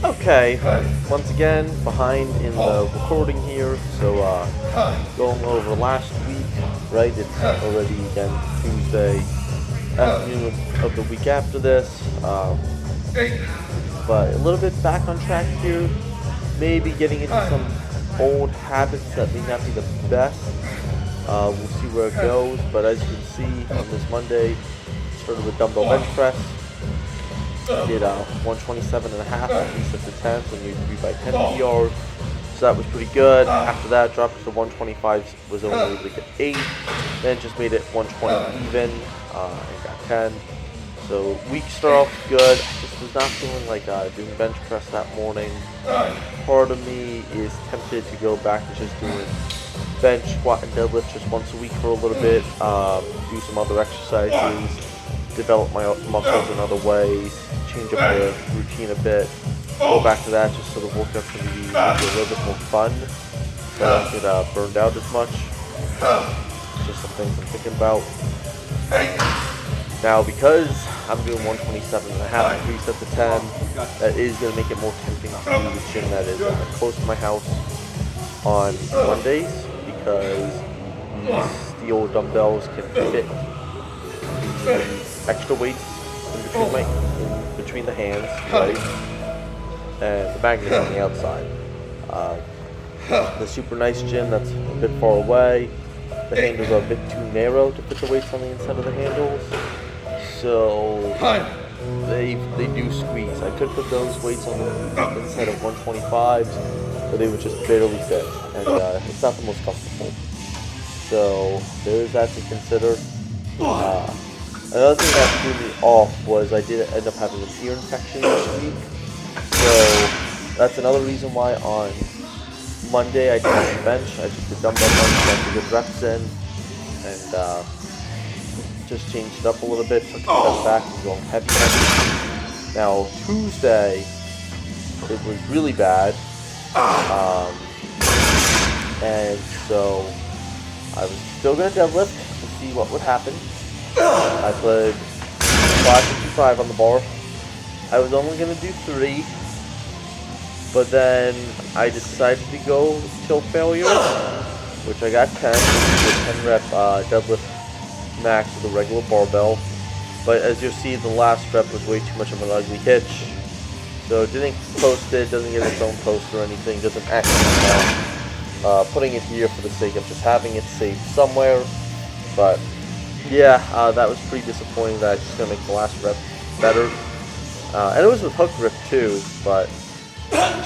Okay, once again, behind in the recording here, so going over last week, right, it's already again Tuesday afternoon of the week after this, but a little bit back on track here, maybe getting into some old habits that may not be the best. We'll see where it goes, but as you can see on this Monday, started with dumbbell bench press. Did 127 and a half, 3 sets of 10, so new 3 by 10 PR. So that was pretty good. After that, dropped to 125, was only able to get 8. Then just made it 120 even, and got 10. So week start off good. I just was not feeling like doing bench press that morning. Part of me is tempted to go back to just doing bench, squat, and deadlift just once a week for a little bit. Do some other exercises. Develop my muscles in other ways, change up the routine a bit, go back to that, just sort of work out some of these, make it a little bit more fun, so I don't get burned out as much. Just some things I'm thinking about. Now, because I'm doing 127 and a half, 3 sets of 10, that is going to make it more tempting to do the gym that is close to my house on Mondays, because these steel dumbbells can fit extra weights in between the hands, right? And the magnet on the outside. The super nice gym that's a bit far away. The handles are a bit too narrow to fit the weights on the inside of the handles. So they do squeeze. I could put those weights on the inside of 125s, but they would just barely fit. And it's not the most comfortable. So there's that to consider. Another thing that threw me off was I did end up having an ear infection this week. So that's another reason why on Monday I did the bench. I took the dumbbell bench, got the good reps in, and just changed it up a little bit, took a step back and going heavy. Now Tuesday, it was really bad. And so I was still going to deadlift to see what would happen. I put 555 on the bar. I was only going to do 3, but then I decided to go till failure, which I got 10, with 10 rep deadlift max with a regular barbell. But as you'll see, the last rep was way too much of an ugly hitch, so it didn't post it, doesn't get its own post or anything, doesn't actually count. Putting it here for the sake of just having it saved somewhere, but yeah, that was pretty disappointing that I was just going to make the last rep better. And it was with hook grip too, but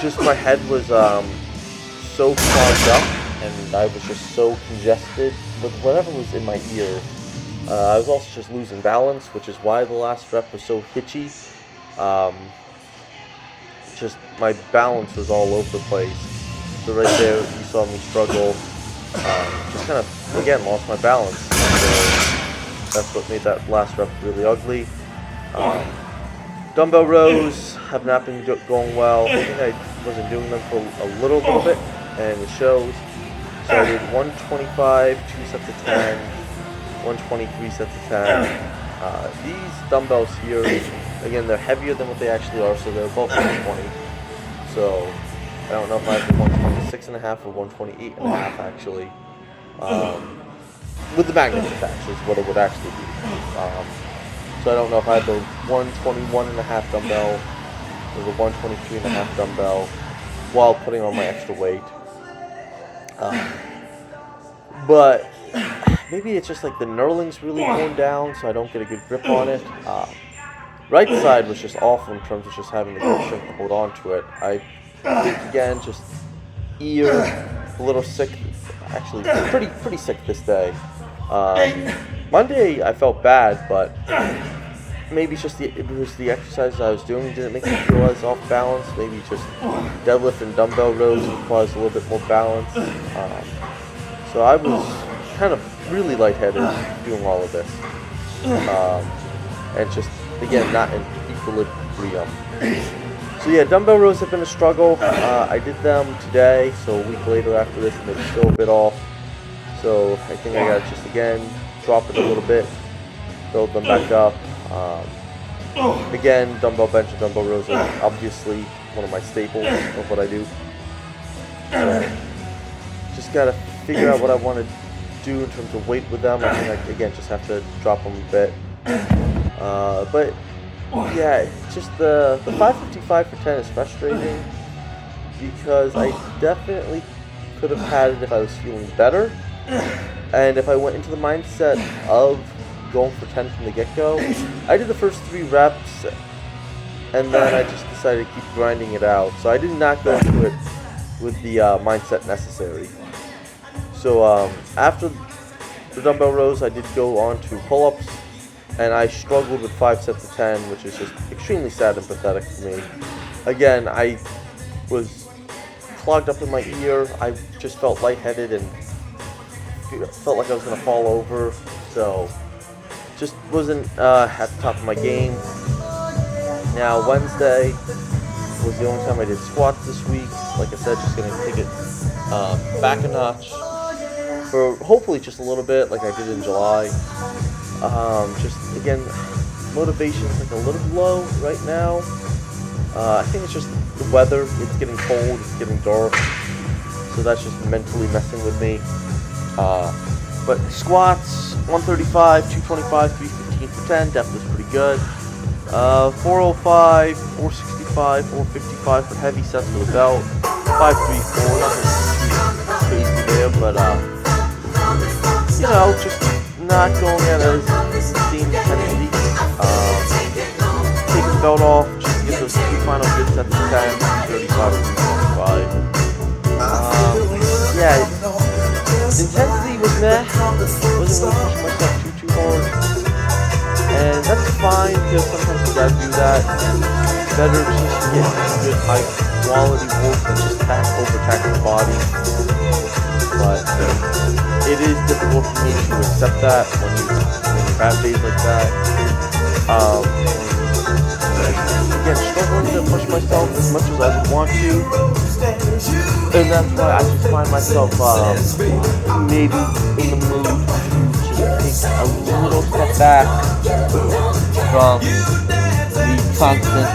just my head was so clogged up, and I was just so congested with whatever was in my ear. I was also just losing balance, which is why the last rep was so hitchy. Just my balance was all over the place. So right there, you saw me struggle. Just kind of, again, lost my balance. So that's what made that last rep really ugly. Dumbbell rows have not been going well. I think I wasn't doing them for a little bit, and it shows. So I did 125, 2 sets of 10, 123 sets of 10. These dumbbells here, again, they're heavier than what they actually are, so they're both 120. So I don't know if I have the 126 and a half or 128 and a half actually. With the magnets attached is what it would actually be. So I don't know if I had the 121 and a half dumbbell or the 123 and a half dumbbell while putting on my extra weight. But maybe it's just like the knurling's really worn down, so I don't get a good grip on it. Right side was just awful in terms of just having the grip strength to hold on to it. I think again, just ear, a little sick, actually pretty sick this day. Monday I felt bad, but maybe it's just it was the exercises I was doing didn't make me feel as off balance. Maybe just deadlift and dumbbell rows requires a little bit more balance. So I was kind of really lightheaded doing all of this, and just again not in equilibrium. So yeah, dumbbell rows have been a struggle. I did them today, so a week later after this, and they're still a bit off. So I think I gotta just again drop it a little bit, build them back up. Again, dumbbell bench and dumbbell rows are obviously one of my staples of what I do. So, just gotta figure out what I want to do in terms of weight with them. I think I, again, just have to drop them a bit. But yeah, just the 555 for 10 is frustrating because I definitely could have had it if I was feeling better. And if I went into the mindset of going for 10 from the get-go, I did the first 3 reps and then I just decided to keep grinding it out. So I did not go into it with the mindset necessary. So after the dumbbell rows, I did go on to pull-ups, and I struggled with 5 sets of 10, which is just extremely sad and pathetic to me. Again, I was clogged up in my ear. I just felt lightheaded and felt like I was going to fall over. So just wasn't at the top of my game. Now Wednesday was the only time I did squats this week. Like I said, just going to take it back a notch for hopefully just a little bit like I did in July. Just again, motivation's like a little low right now. I think it's just the weather. It's getting cold, it's getting dark, so that's just mentally messing with me. But squats, 135, 225, 315 for 10, depth is pretty good. 405, 465, 455 for heavy sets for the belt. 534, nothing too crazy there, but you know, just not going at a same intensity. Take the belt off, just to get those 2 final good sets of 10, 35 and 325. Yeah, intensity was meh. Wasn't really pushing myself too hard. And that's fine, because sometimes you gotta do that. Better just to get good high quality work than just overtax the body. But it is difficult for me to accept that when you have days like that. Again, struggling to push myself as much as I would want to, and that's why I just find myself maybe in the mood to just take a little step back from the constant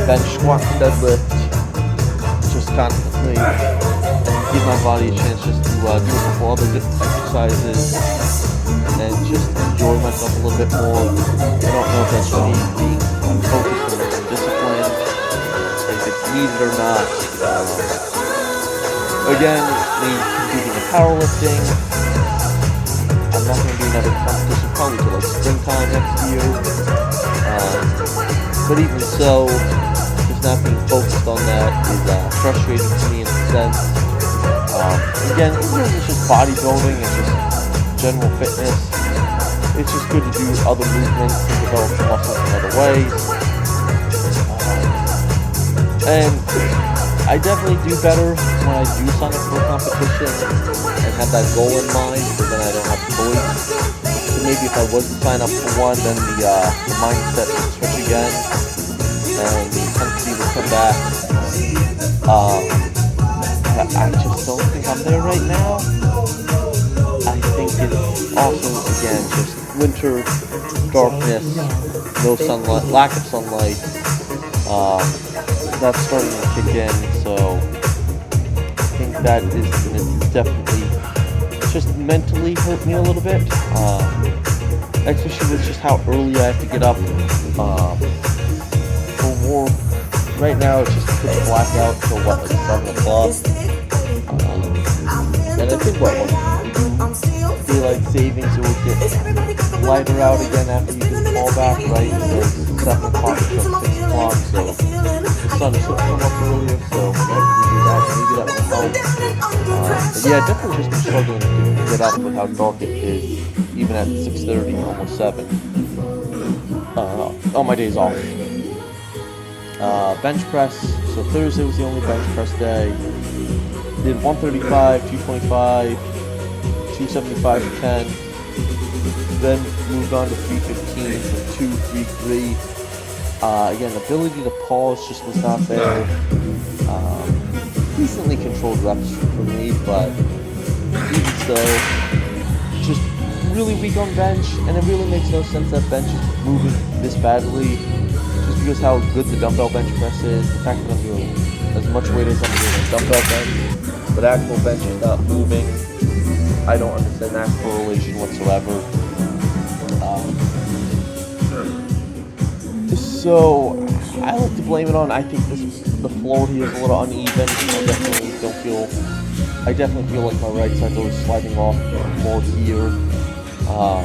bench squat and deadlift, just constantly, and give my body a chance just to do a couple other exercises and just enjoy myself a little bit more. I don't know if that's me being focused and disciplined, if it's needed or not. Again, me competing in powerlifting, I'm not going to do another competition probably till like springtime next year. But even so, just not being focused on that is frustrating to me in a sense. Again, even if it's just bodybuilding and just general fitness, it's just good to do other movements and develop the muscles in other ways. And I definitely do better when I do sign up for a competition and have that goal in mind, so then I don't have to choice. So maybe if I was to sign up for one, then the mindset would switch again and the intensity would come back. I just don't think I'm there right now. I think it's also, again, just winter, darkness, no sunlight, lack of sunlight. That's starting to kick in, so I think that is going to definitely just mentally hurt me a little bit. Especially with just how early I have to get up for work. Right now it's just pretty black out till what, like 7 o'clock. And I think daylight savings, it will get lighter out again after you do the fall back, right? Because 7 o'clock to 6 o'clock, so the sun should come up earlier, so whenever we do that, maybe that will help. But yeah, definitely just been struggling to get up with how dark it is, even at 6:30, almost 7. On my days off. Bench press, so Thursday was the only bench press day. Did 135, 225, 275 for 10. Then moved on to 315 for 2, 3, 3. Again, the ability to pause just was not there. Decently controlled reps for me, but even so, just really weak on bench, and it really makes no sense that bench is moving this badly, just because how good the dumbbell bench press is, the fact that I'm doing as much weight as I'm doing on dumbbell bench, but actual bench is not moving. I don't understand that correlation whatsoever. So I like to blame it on, I think the floor here is a little uneven. I definitely feel like my right side's always sliding off more here. I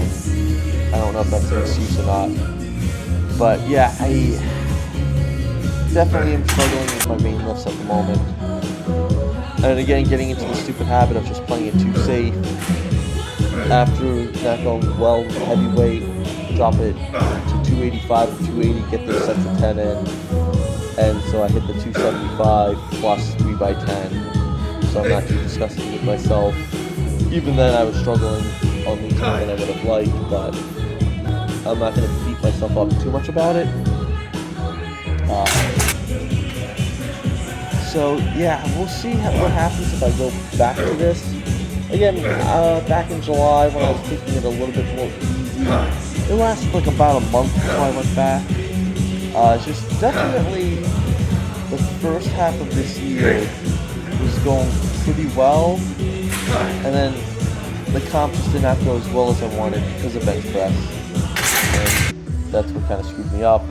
don't know if that's an excuse or not. But yeah, I definitely am struggling with my main lifts at the moment. And again, getting into the stupid habit of just playing it too safe. After not going well with heavyweight, drop it to 285 or 280, get those sets of 10 in. And so I hit the 275 plus 3x10. So I'm not too disgusted with myself. Even then, I was struggling on these more than I would have liked, but I'm not going to beat myself up too much about it. So yeah, we'll see what happens if I go back to this. Again, back in July when I was taking it a little bit more easy, it lasted like about a month before I went back. Just definitely the first half of this year was going pretty well, and then the comp just did not go as well as I wanted because of bench press, and that's what kind of screwed me up.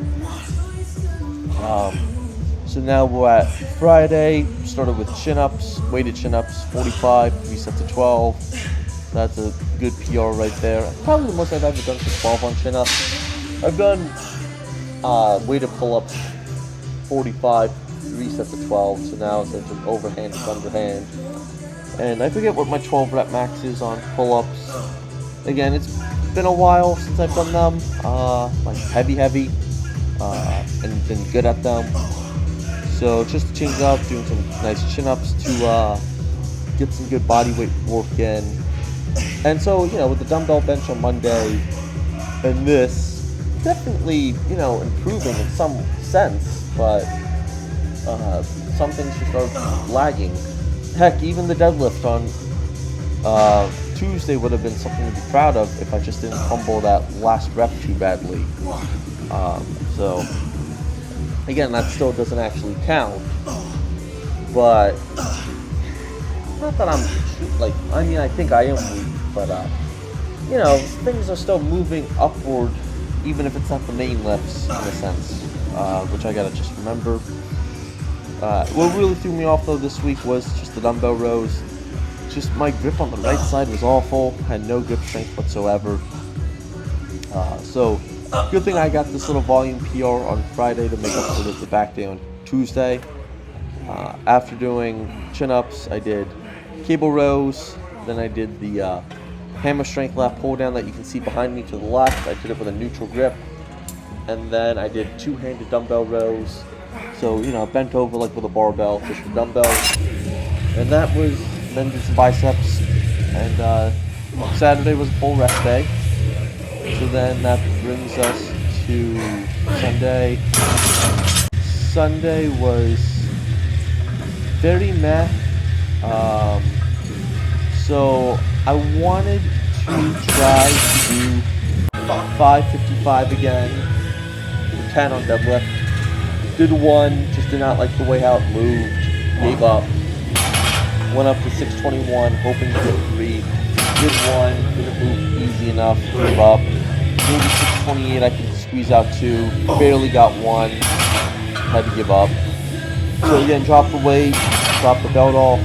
So now we're at Friday. Started with chin-ups, weighted chin-ups, 45, 3 sets of 12. That's a good PR right there. Probably the most I've ever done for 12 on chin-ups. I've done weighted pull-ups, 45, 3 sets of 12. So now it's just overhand to underhand. And I forget what my 12 rep max is on pull-ups. Again, it's been a while since I've done them. Like heavy, and been good at them. So just to change up, doing some nice chin-ups to get some good body weight work in. And so, with the dumbbell bench on Monday and this, definitely, improving in some sense, but some things just are lagging. Heck, even the deadlift on Tuesday would have been something to be proud of if I just didn't fumble that last rep too badly. So again, that still doesn't actually count, but not that I'm I think I am weak, but things are still moving upward, even if it's not the main lifts in a sense, which I gotta just remember. What really threw me off though this week was just the dumbbell rows. Just my grip on the right side was awful, had no grip strength whatsoever. So good thing I got this little volume PR on Friday to make up for the back day on Tuesday. After doing chin-ups, I did cable rows, then I did the hammer strength lat pull down that you can see behind me to the left. I did it with a neutral grip, and then I did two-handed dumbbell rows. So, bent over like with a barbell, just with dumbbells. And then did some biceps, and Saturday was a full rest day. So then that brings us to Sunday. Sunday was very meh. So I wanted to try to do 555 again, 10 on deadlift. Did one, just did not like the way how it moved, gave up. Went up to 621, hoping to get 3. Did one, didn't move easy enough, gave up. Maybe 628, I could squeeze out 2. Barely got 1, had to give up. So again, dropped the weight, dropped the belt off.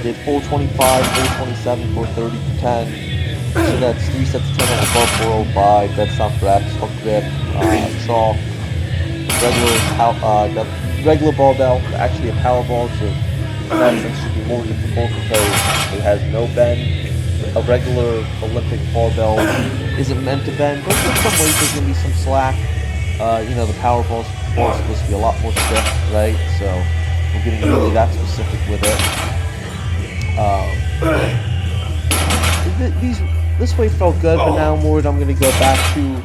Did 425, 427, 430 for 10. So that's 3 sets of 10 on above 405. That's not reps, hook grip, chalk, regular barbell, actually a power ball. So that sense should be more difficult because it has no bend. A regular Olympic barbell isn't meant to bend, but in some ways there's going to be some slack. The power ball is supposed to be a lot more stiff, right? So we're getting really that specific with it. This weight felt good, but now I'm worried I'm going to go back to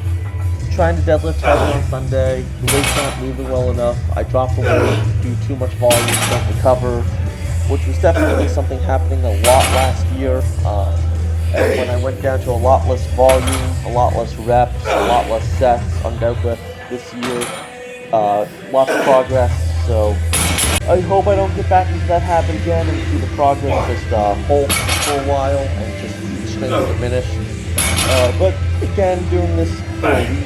trying to deadlift heavy on Sunday. The weight's not moving well enough. I dropped the weight, do too much volume, don't recover, which was definitely something happening a lot last year. And when I went down to a lot less volume, a lot less reps, a lot less sets on deadlift this year, lots of progress. So I hope I don't get back into that habit again and see the progress just halt for a while and just see the strength diminish. But again, doing this for a week,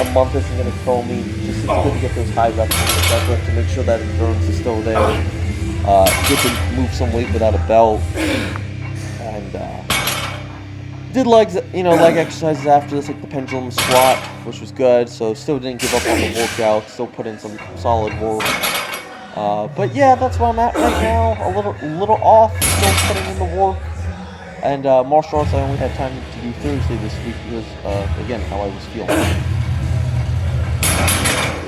a month isn't going to kill me. Just it's good to get those high reps in the deadlift to make sure that endurance is still there. Good to move some weight without a belt. And did legs, leg exercises after this, like the pendulum squat, which was good. So still didn't give up on the workout. Still put in some solid work. But yeah, that's where I'm at right now. A little off, still putting in the work. And martial arts, I only had time to do Thursday this week because, again, how I was feeling.